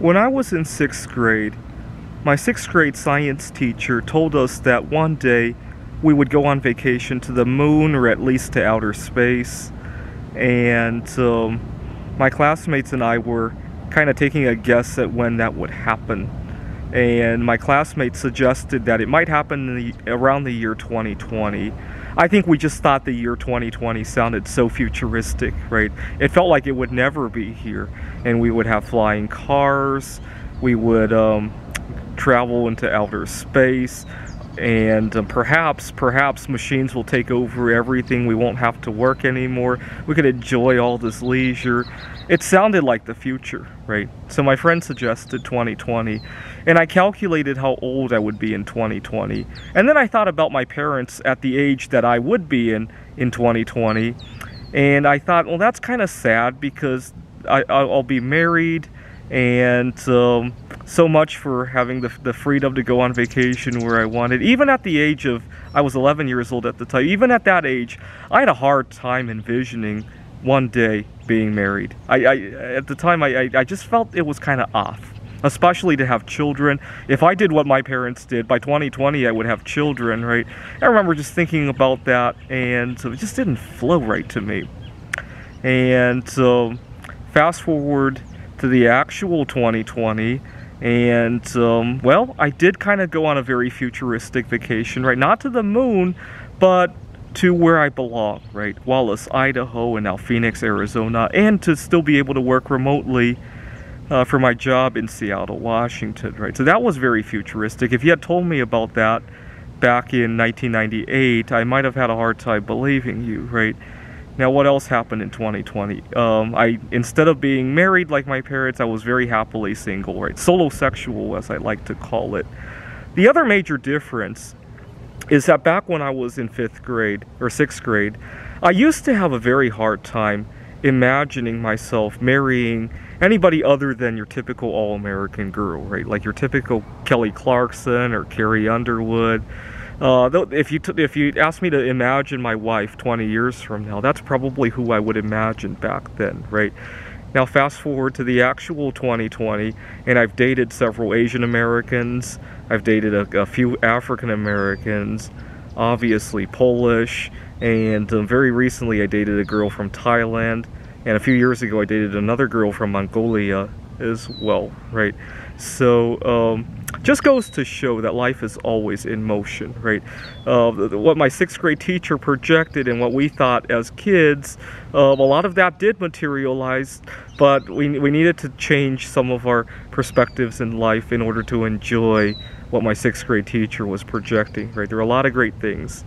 When I was in 6th grade, my 6th grade science teacher told us that one day we would go on vacation to the moon or at least to outer space. And my classmates and I were kind of taking a guess at when that would happen. And my classmates suggested that it might happen around the year 2020. I think we just thought the year 2020 sounded so futuristic, right? It felt like it would never be here, and we would have flying cars, we would travel into outer space, and perhaps machines will take over everything. We won't have to work anymore. We could enjoy all this leisure. It sounded like the future, right? So my friend suggested 2020, and I calculated how old I would be in 2020. And then I thought about my parents at the age that I would be in 2020, and I thought, well, that's kind of sad because I'll be married, and so much for having the freedom to go on vacation where I wanted. Even at the age of, I was 11 years old at the time, even at that age, I had a hard time envisioning one day being married. At the time, I just felt it was kind of off, especially to have children. If I did what my parents did, by 2020 I would have children, right? I remember just thinking about that, and so it just didn't flow right to me. And so fast forward to the actual 2020, and well, I did kind of go on a very futuristic vacation, right? Not to the moon, but to where I belong, right? Wallace, Idaho, and now Phoenix, Arizona, and to still be able to work remotely for my job in Seattle, Washington, right? So that was very futuristic. If you had told me about that back in 1998, I might have had a hard time believing you, right? Now, what else happened in 2020? Instead of being married like my parents, I was very happily single, right? Solo-sexual, as I like to call it. The other major difference is that back when I was in 5th grade, or 6th grade, I used to have a very hard time imagining myself marrying anybody other than your typical all-American girl, right? Like your typical Kelly Clarkson or Carrie Underwood. If you asked me to imagine my wife 20 years from now, that's probably who I would imagine back then, right? Now fast forward to the actual 2020, and I've dated several Asian Americans, I've dated a few African Americans, obviously Polish, and very recently I dated a girl from Thailand, and a few years ago I dated another girl from Mongolia as well, right? So just goes to show that life is always in motion, right? What my 6th grade teacher projected and what we thought as kids, a lot of that did materialize, but we needed to change some of our perspectives in life in order to enjoy what my 6th grade teacher was projecting, right? There are a lot of great things